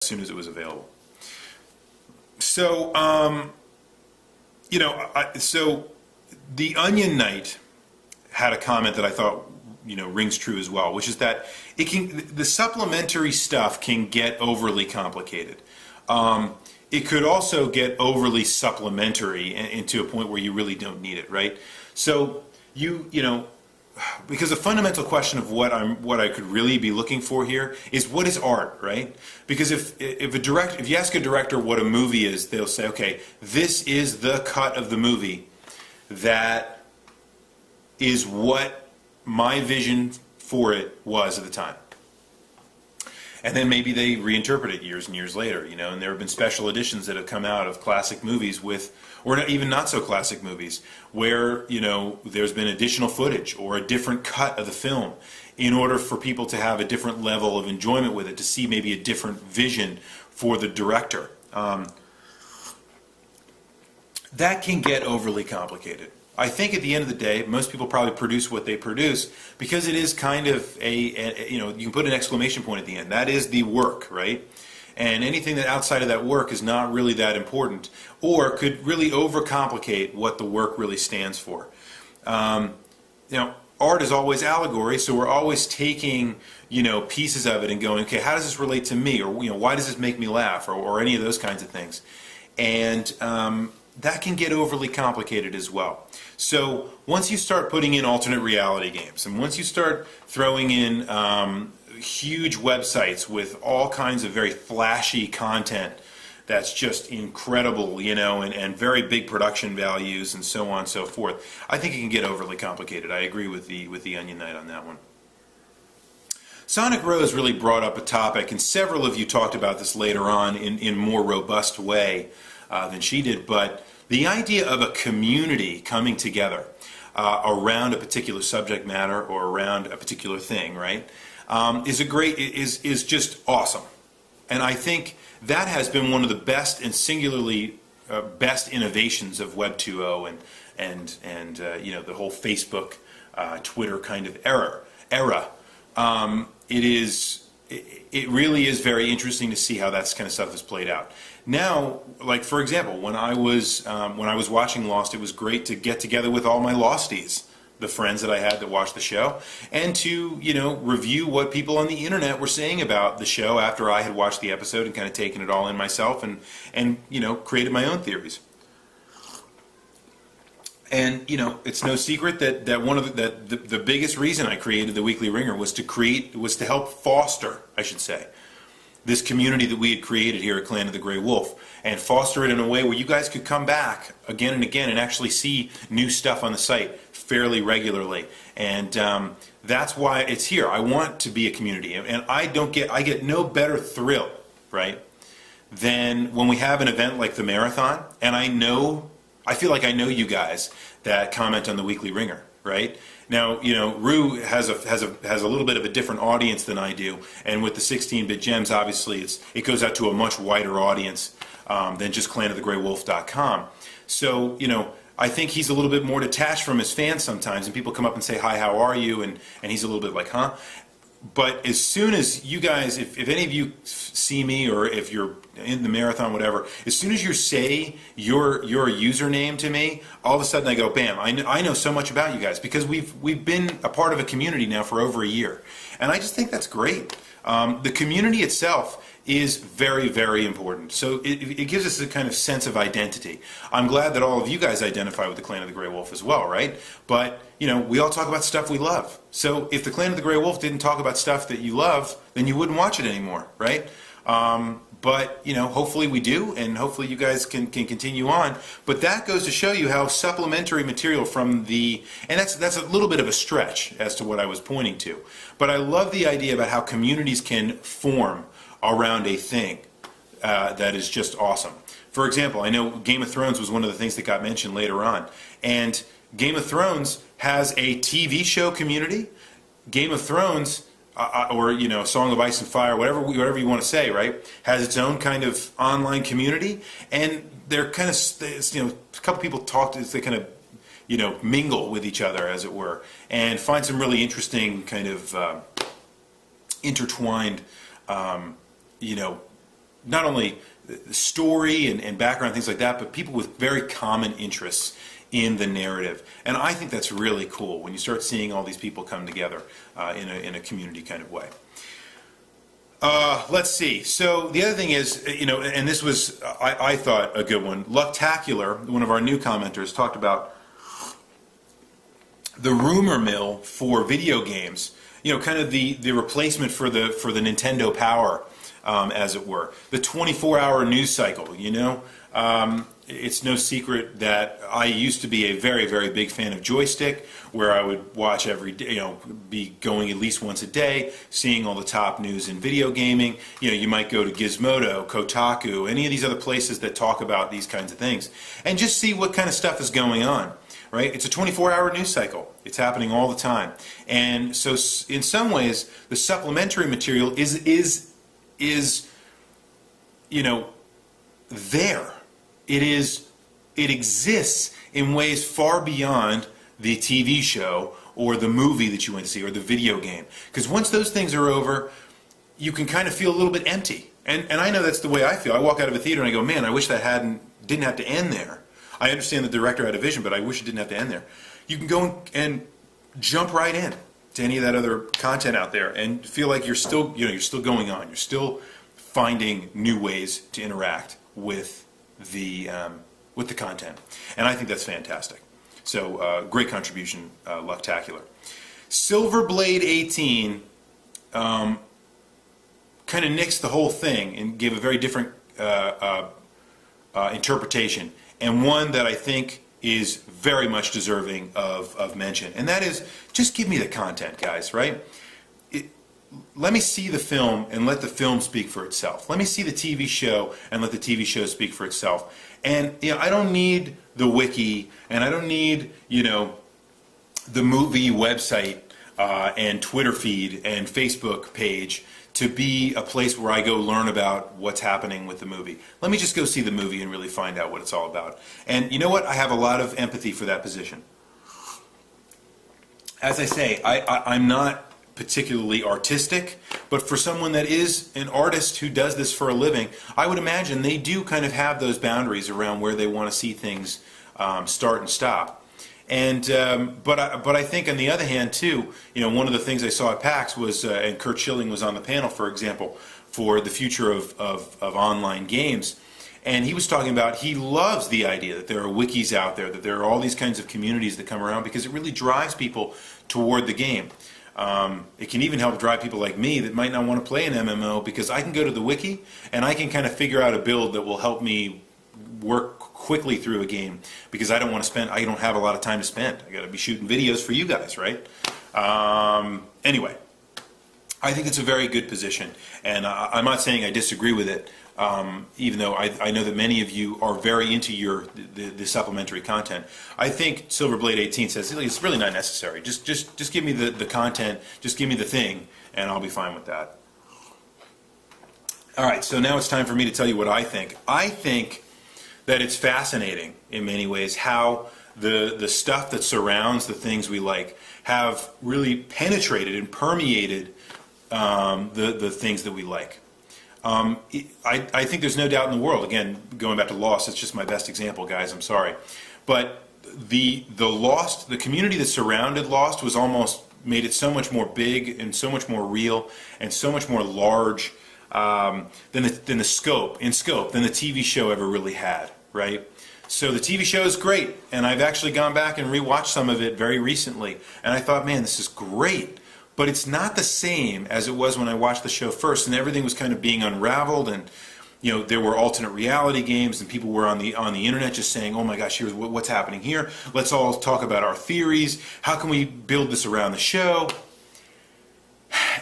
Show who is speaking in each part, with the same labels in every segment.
Speaker 1: soon as it was available. So, so the Onion Knight had a comment that I thought, rings true as well, which is that the supplementary stuff can get overly complicated. It could also get overly supplementary into a point where you really don't need it, right? So because the fundamental question of what I could really be looking for here is, what is art, right? Because if you ask a director what a movie is, they'll say, okay, this is the cut of the movie that is what my vision for it was at the time. And then maybe they reinterpret it years and years later, and there have been special editions that have come out of classic movies or even not so classic movies, where, there's been additional footage or a different cut of the film in order for people to have a different level of enjoyment with it, to see maybe a different vision for the director. That can get overly complicated. I think at the end of the day, most people probably produce what they produce because it is kind of you can put an exclamation point at the end. That is the work, right? And anything that outside of that work is not really that important, or could really overcomplicate what the work really stands for. Art is always allegory, so we're always taking pieces of it and going, okay, how does this relate to me, or why does this make me laugh, or any of those kinds of things, and that can get overly complicated as well. So once you start putting in alternate reality games, and once you start throwing in huge websites with all kinds of very flashy content that's just incredible, and very big production values and so on and so forth, I think it can get overly complicated. I agree with the Onion Knight on that one. Sonic Rose really brought up a topic, and several of you talked about this later on in more robust way than she did, but the idea of a community coming together around a particular subject matter or around a particular thing, right, is just awesome. And I think that has been one of the best and singularly best innovations of Web 2.0 and the whole Facebook, Twitter kind of era. It really is very interesting to see how that kind of stuff has played out. Now, like for example, when I was watching Lost, it was great to get together with all my Losties, the friends that I had that watched the show, and to review what people on the internet were saying about the show after I had watched the episode and kind of taken it all in myself and created my own theories. And it's no secret that one of the biggest reason I created the Weekly Wringer was to help foster, I should say, this community that we had created here at Clan of the Grey Wolf, and foster it in a way where you guys could come back again and again and actually see new stuff on the site fairly regularly. And that's why it's here. I want to be a community, and I get no better thrill, right, than when we have an event like the marathon, and I feel like I know you guys that comment on the Weekly Wringer, right? Now, Rue has a little bit of a different audience than I do, and with the 16-bit gems, obviously, it goes out to a much wider audience than just clanofthegraywolf.com. So, I think he's a little bit more detached from his fans sometimes, and people come up and say, "Hi, how are you?" and he's a little bit like, "Huh?" But as soon as you guys, if any of you see me, or if you're in the marathon, whatever, as soon as you say your username to me, all of a sudden I go, bam, I know so much about you guys, because we've been a part of a community now for over a year. And I just think that's great. The community itself is very, very important. So it gives us a kind of sense of identity. I'm glad that all of you guys identify with the Clan of the Grey Wolf as well, right? But, we all talk about stuff we love. So if the Clan of the Grey Wolf didn't talk about stuff that you love, then you wouldn't watch it anymore, right? But, hopefully we do, and hopefully you guys can continue on. But that goes to show you how supplementary material from and that's a little bit of a stretch as to what I was pointing to. But I love the idea about how communities can form around a thing that is just awesome. For example, I know Game of Thrones was one of the things that got mentioned later on. And Game of Thrones has a TV show community. Game of Thrones, or Song of Ice and Fire, whatever you want to say, right, has its own kind of online community. And they're kind of, a couple people talk to, they kind of, mingle with each other, as it were, and find some really interesting kind of intertwined, not only story and background, things like that, but people with very common interests in the narrative. And I think that's really cool when you start seeing all these people come together in a community kind of way. Let's see. So the other thing is, and this was, I thought, a good one. Lucktacular, one of our new commenters, talked about the rumor mill for video games. Kind of the replacement for the Nintendo Power, as it were. The 24-hour news cycle. It's no secret that I used to be a very, very big fan of Joystick, where I would watch every day, be going at least once a day, seeing all the top news in video gaming. You might go to Gizmodo, Kotaku, any of these other places that talk about these kinds of things, and just see what kind of stuff is going on. Right? It's a 24-hour news cycle. It's happening all the time, and so in some ways, the supplementary material is there. It exists in ways far beyond the TV show or the movie that you went to see or the video game. Because once those things are over, you can kind of feel a little bit empty. And I know that's the way I feel. I walk out of a theater and I go, man, I wish that didn't have to end there. I understand the director had a vision, but I wish it didn't have to end there. You can go and jump right in to any of that other content out there and feel like you're still going on. You're still finding new ways to interact with the content, and I think that's fantastic. So great contribution, Lucktacular. Silverblade 18 kind of nixed the whole thing and gave a very different interpretation, and one that I think is very much deserving of mention, and that is, just give me the content, guys, right? Let me see the film and let the film speak for itself. Let me see the TV show and let the TV show speak for itself. And I don't need the wiki, and I don't need the movie website and Twitter feed and Facebook page to be a place where I go learn about what's happening with the movie. Let me just go see the movie and really find out what it's all about. And you know what? I have a lot of empathy for that position. As I say, I'm not particularly artistic, but for someone that is an artist who does this for a living, I would imagine they do kind of have those boundaries around where they want to see things start and stop. And but I think on the other hand too, one of the things I saw at PAX was, and Kurt Schilling was on the panel, for example, for the future of online games, and he was talking about he loves the idea that there are wikis out there, that there are all these kinds of communities that come around, because it really drives people toward the game. It can even help drive people like me that might not want to play an MMO, because I can go to the wiki and I can kind of figure out a build that will help me work quickly through a game, because I don't have a lot of time to spend. I got to be shooting videos for you guys, right? Anyway, I think it's a very good position, and I'm not saying I disagree with it, even though I know that many of you are very into the supplementary content. I think Silverblade 18 says it's really not necessary. Just give me the content, just give me the thing, and I'll be fine with that. All right, so now it's time for me to tell you what I think. I think that it's fascinating in many ways how the stuff that surrounds the things we like have really penetrated and permeated the things that we like. I think there's no doubt in the world, again, going back to Lost, it's just my best example, guys, I'm sorry. But the community that surrounded Lost was almost made it so much more big and so much more real and so much more large than the scope than the TV show ever really had, right? So the TV show is great, and I've actually gone back and rewatched some of it very recently, and I thought, man, this is great. But it's not the same as it was when I watched the show first, and everything was kind of being unraveled, and there were alternate reality games, and people were on the internet just saying, "Oh my gosh, here's what's happening here. Let's all talk about our theories. How can we build this around the show?"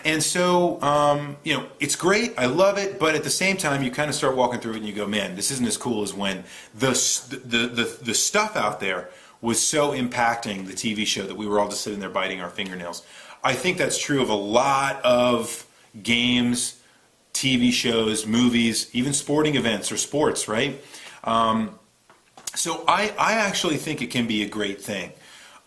Speaker 1: And so, it's great. I love it, but at the same time, you kind of start walking through it, and you go, "Man, this isn't as cool as when the stuff out there was so impacting the TV show that we were all just sitting there biting our fingernails." I think that's true of a lot of games, TV shows, movies, even sporting events or sports, right? So I actually think it can be a great thing.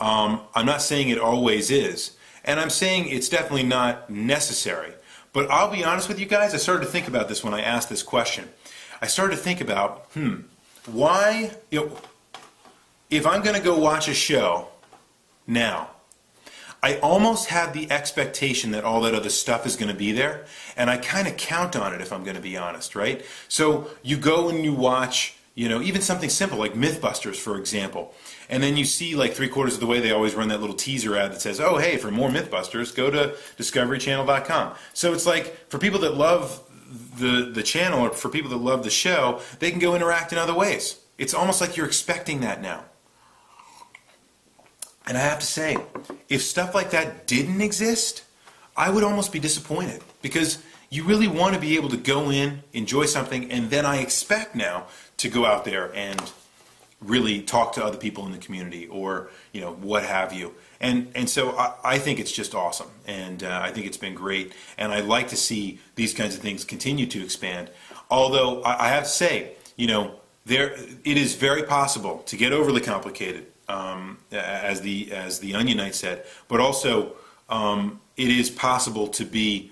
Speaker 1: I'm not saying it always is, and I'm saying it's definitely not necessary, But I'll be honest with you guys, I started to think about this when I asked this question. I started to think about, why, if I'm going to go watch a show now, I almost have the expectation that all that other stuff is going to be there, and I kind of count on it if I'm going to be honest, right? So you go and you watch, even something simple like Mythbusters, for example, and then you see like 3/4 of the way they always run that little teaser ad that says, oh, hey, for more Mythbusters, go to discoverychannel.com. So it's like, for people that love the channel, or for people that love the show, they can go interact in other ways. It's almost like you're expecting that now. And I have to say, if stuff like that didn't exist, I would almost be disappointed, because you really want to be able to go in, enjoy something, and then I expect now to go out there and really talk to other people in the community, or what have you. And so I think it's just awesome, and I think it's been great, and I like to see these kinds of things continue to expand. Although I have to say, it is very possible to get overly complicated. As the Onion Knight said, but also it is possible to be,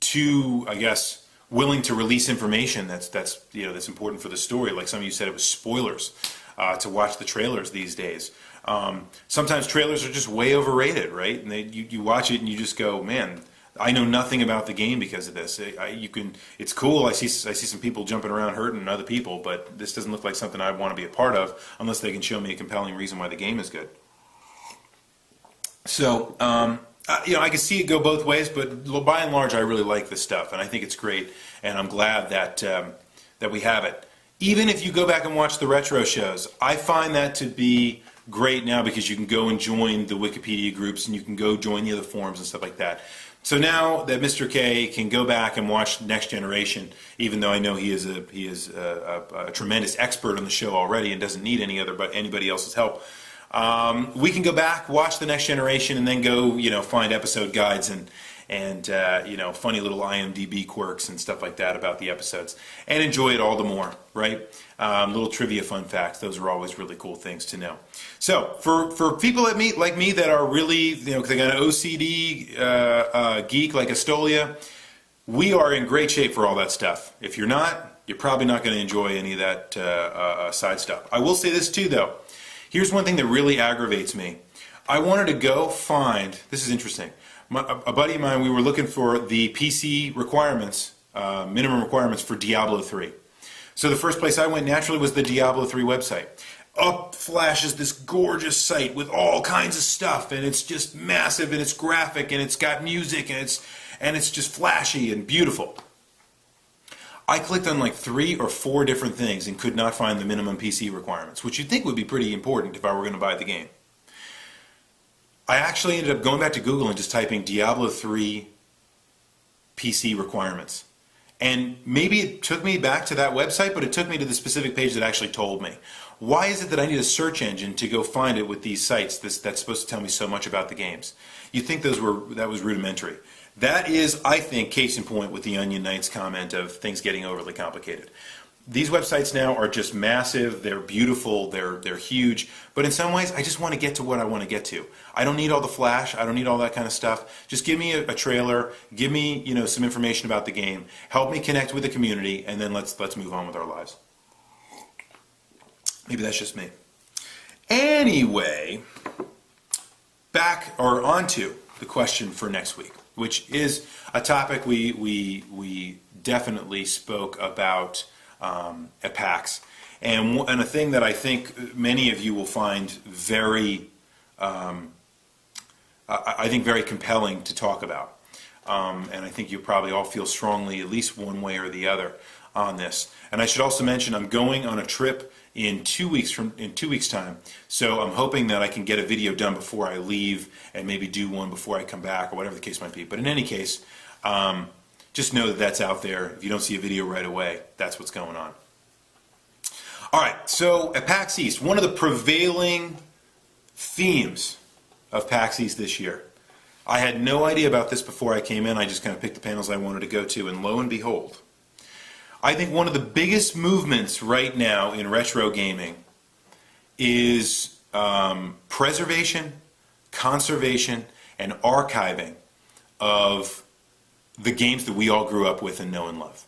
Speaker 1: too, I guess, willing to release information that's important for the story. Like some of you said, it was spoilers to watch the trailers these days. Sometimes trailers are just way overrated, right? And you watch it and you just go, man, I know nothing about the game because of this. It's cool. I see some people jumping around hurting other people, but this doesn't look like something I want to be a part of unless they can show me a compelling reason why the game is good. So, I can see it go both ways, but by and large, I really like this stuff, and I think it's great, and I'm glad that we have it. Even if you go back and watch the retro shows, I find that to be great now, because you can go and join the Wikipedia groups, and you can go join the other forums and stuff like that. So now that Mr. K can go back and watch Next Generation, even though I know he is a tremendous expert on the show already and doesn't need anybody else's help, we can go back, watch the Next Generation, and then go find episode guides and funny little IMDb quirks and stuff like that about the episodes, and enjoy it all the more, right? Little trivia fun facts, those are always really cool things to know. So for people like me that are really, because they got an OCD geek like Astolia, we are in great shape for all that stuff. If you're not, you're probably not going to enjoy any of that side stuff. I will say this too, though. Here's one thing that really aggravates me. I wanted to go find, this is interesting, a buddy of mine, we were looking for the PC requirements, minimum requirements for Diablo 3. So the first place I went naturally was the Diablo 3 website. Up flashes this gorgeous site with all kinds of stuff, and it's just massive, and it's graphic, and it's got music, and it's just flashy and beautiful. I clicked on like 3 or 4 different things and could not find the minimum PC requirements, which you'd think would be pretty important if I were going to buy the game. I actually ended up going back to Google and just typing Diablo 3 PC requirements. And maybe it took me back to that website, but it took me to the specific page that actually told me. Why is it that I need a search engine to go find it with these sites that's supposed to tell me so much about the games? You'd think that was rudimentary. That is, I think, case in point with the Onion Knight's comment of things getting overly complicated. These websites now are just massive, they're beautiful, they're huge, but in some ways I just want to get to what I want to get to. I don't need all the flash, I don't need all that kind of stuff. Just give me a trailer, give me some information about the game, help me connect with the community, and then let's move on with our lives. Maybe that's just me. Anyway, onto the question for next week, which is a topic we definitely spoke about at PAX, and a thing that I think many of you will find very, I think very compelling to talk about, and I think you probably all feel strongly, at least one way or the other, on this. And I should also mention I'm going on a trip in 2 weeks time, so I'm hoping that I can get a video done before I leave, and maybe do one before I come back, or whatever the case might be. But in any case, just know that that's out there. If you don't see a video right away, that's what's going on. All right, so at PAX East, one of the prevailing themes of PAX East this year, I had no idea about this before I came in. I just kind of picked the panels I wanted to go to, and lo and behold, I think one of the biggest movements right now in retro gaming is preservation, conservation, and archiving of the games that we all grew up with and know and love.